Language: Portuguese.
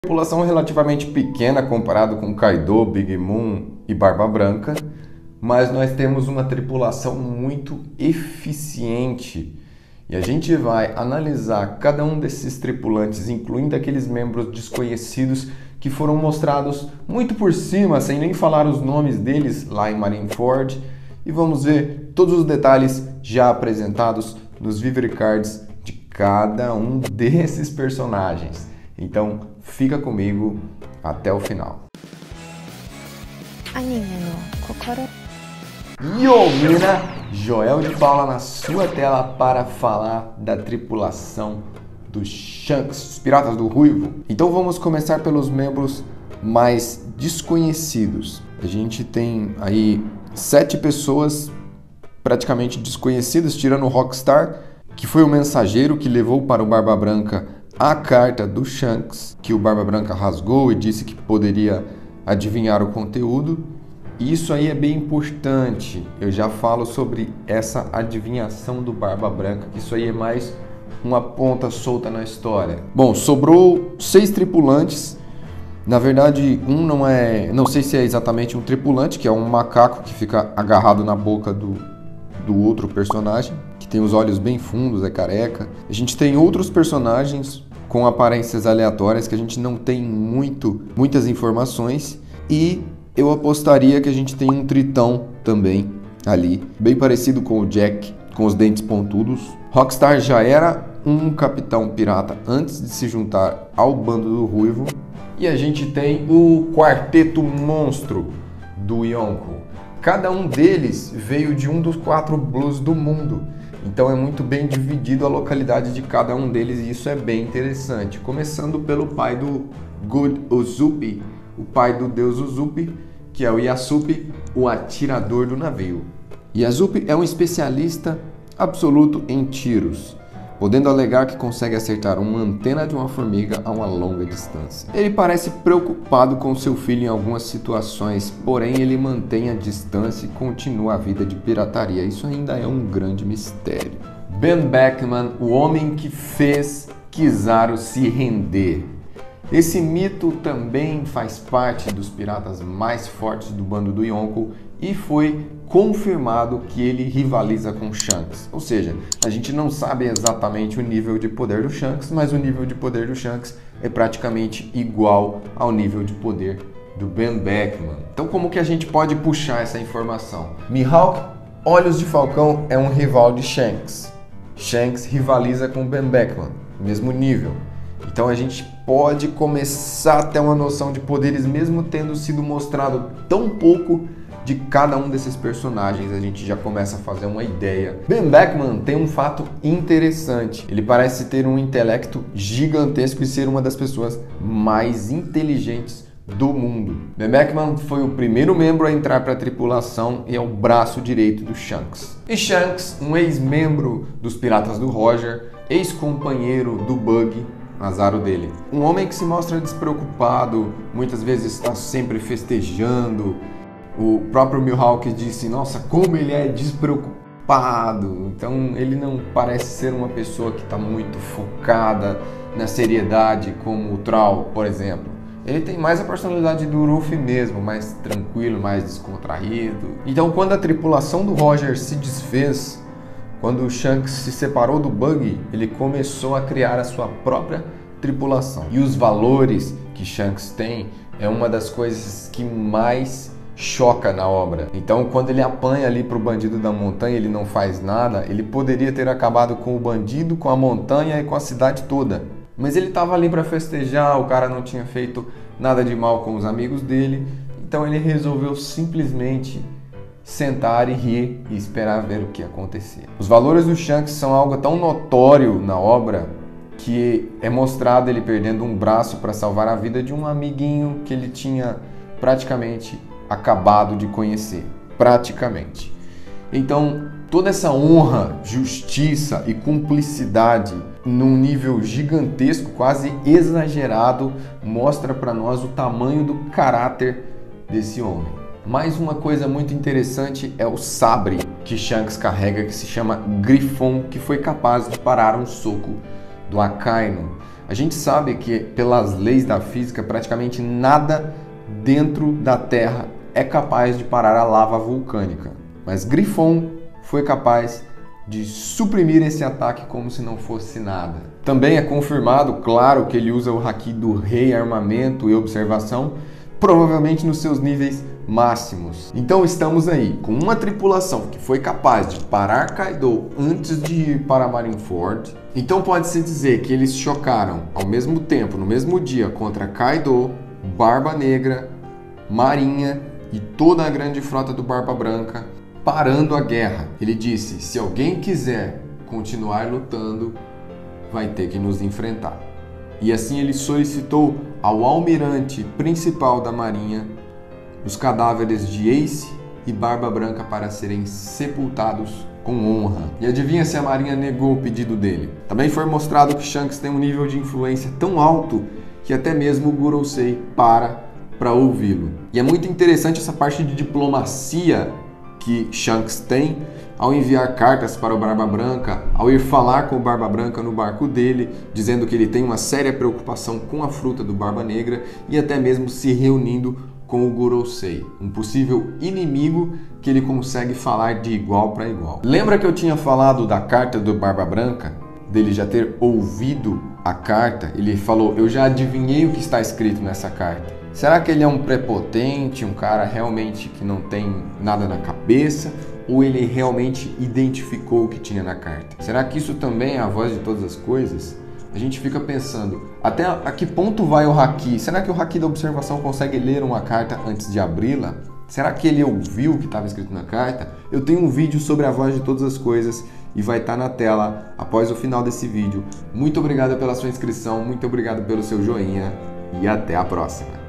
Tripulação relativamente pequena comparado com Kaido, Big Mom e Barba Branca, mas nós temos uma tripulação muito eficiente e a gente vai analisar cada um desses tripulantes, incluindo aqueles membros desconhecidos que foram mostrados muito por cima, sem nem falar os nomes deles lá em Marineford, e vamos ver todos os detalhes já apresentados nos Viver Cards de cada um desses personagens. Então, fica comigo até o final. Yo, mina! Joel de Paula na sua tela para falar da tripulação dos Shanks, os Piratas do Ruivo. Então vamos começar pelos membros mais desconhecidos. A gente tem aí 7 pessoas praticamente desconhecidas, tirando o Rockstar, que foi o mensageiro que levou para o Barba Branca a carta do Shanks, que o Barba Branca rasgou e disse que poderia adivinhar o conteúdo. E isso aí é bem importante. Eu já falo sobre essa adivinhação do Barba Branca, que isso aí é mais uma ponta solta na história. Bom, sobrou 6 tripulantes. Na verdade, não sei se é exatamente um tripulante, que é um macaco que fica agarrado na boca do outro personagem, que tem os olhos bem fundos, é careca. A gente tem outros personagens com aparências aleatórias que a gente não tem muitas informações, e eu apostaria que a gente tem um tritão também ali, bem parecido com o Jack, com os dentes pontudos. Rockstar já era um capitão pirata antes de se juntar ao bando do Ruivo. E a gente tem o quarteto monstro do Yonko. Cada um deles veio de um dos 4 blues do mundo. Então é muito bem dividido a localidade de cada um deles e isso é bem interessante. Começando pelo pai do Good Usopp, o pai do deus Usopp, que é o Yasup, o atirador do navio. Yasup é um especialista absoluto em tiros, podendo alegar que consegue acertar uma antena de uma formiga a uma longa distância. Ele parece preocupado com seu filho em algumas situações, porém ele mantém a distância e continua a vida de pirataria. Isso ainda é um grande mistério. Ben Beckman, o homem que fez Kizaru se render. Esse mito também faz parte dos piratas mais fortes do bando do Yonko e foi confirmado que ele rivaliza com Shanks. Ou seja, a gente não sabe exatamente o nível de poder do Shanks, mas o nível de poder do Shanks é praticamente igual ao nível de poder do Ben Beckman. Então como que a gente pode puxar essa informação? Mihawk, Olhos de Falcão, é um rival de Shanks. Shanks rivaliza com Ben Beckman, mesmo nível. Então a gente pode começar a ter uma noção de poderes, mesmo tendo sido mostrado tão pouco de cada um desses personagens, a gente já começa a fazer uma ideia. Ben Beckman tem um fato interessante. Ele parece ter um intelecto gigantesco e ser uma das pessoas mais inteligentes do mundo. Ben Beckman foi o primeiro membro a entrar para a tripulação e é o braço direito do Shanks. E Shanks, um ex-membro dos Piratas do Roger, ex-companheiro do Bug, azar dele. Um homem que se mostra despreocupado, muitas vezes está sempre festejando. O próprio Mihawk disse, nossa, como ele é despreocupado. Então ele não parece ser uma pessoa que está muito focada na seriedade, como o Troll, por exemplo. Ele tem mais a personalidade do Luffy mesmo, mais tranquilo, mais descontraído. Então quando a tripulação do Roger se desfez, quando o Shanks se separou do Bug, ele começou a criar a sua própria tripulação. E os valores que Shanks tem é uma das coisas que mais choca na obra. Então, quando ele apanha ali pro bandido da montanha, ele não faz nada, ele poderia ter acabado com o bandido, com a montanha e com a cidade toda. Mas ele estava ali para festejar, o cara não tinha feito nada de mal com os amigos dele, então ele resolveu simplesmente sentar e rir e esperar ver o que acontecia. Os valores do Shanks são algo tão notório na obra que é mostrado ele perdendo um braço para salvar a vida de um amiguinho que ele tinha praticamente acabado de conhecer. Praticamente. Então, toda essa honra, justiça e cumplicidade num nível gigantesco, quase exagerado, mostra para nós o tamanho do caráter desse homem. Mais uma coisa muito interessante é o sabre que Shanks carrega, que se chama Grifon, que foi capaz de parar um soco do Akainu. A gente sabe que, pelas leis da física, praticamente nada dentro da Terra é capaz de parar a lava vulcânica. Mas Griffon foi capaz de suprimir esse ataque como se não fosse nada. Também é confirmado, claro, que ele usa o haki do rei, armamento e observação, provavelmente nos seus níveis máximos. Então estamos aí com uma tripulação que foi capaz de parar Kaido antes de ir para Marineford. Então pode-se dizer que eles chocaram ao mesmo tempo, no mesmo dia, contra Kaido, Barba Negra, Marinha e toda a grande frota do Barba Branca, parando a guerra. Ele disse: se alguém quiser continuar lutando, vai ter que nos enfrentar. E assim ele solicitou ao almirante principal da Marinha os cadáveres de Ace e Barba Branca para serem sepultados com honra. E adivinha se a Marinha negou o pedido dele? Também foi mostrado que Shanks tem um nível de influência tão alto que até mesmo o Gorosei para ouvi-lo. E é muito interessante essa parte de diplomacia que Shanks tem ao enviar cartas para o Barba Branca, ao ir falar com o Barba Branca no barco dele, dizendo que ele tem uma séria preocupação com a fruta do Barba Negra e até mesmo se reunindo com o Gorosei, um possível inimigo que ele consegue falar de igual para igual. Lembra que eu tinha falado da carta do Barba Branca? Dele já ter ouvido a carta? Ele falou: eu já adivinhei o que está escrito nessa carta. Será que ele é um prepotente, um cara realmente que não tem nada na cabeça? Ou ele realmente identificou o que tinha na carta? Será que isso também é a voz de todas as coisas? A gente fica pensando, até a que ponto vai o haki? Será que o haki da observação consegue ler uma carta antes de abri-la? Será que ele ouviu o que estava escrito na carta? Eu tenho um vídeo sobre a voz de todas as coisas e vai estar na tela após o final desse vídeo. Muito obrigado pela sua inscrição, muito obrigado pelo seu joinha e até a próxima.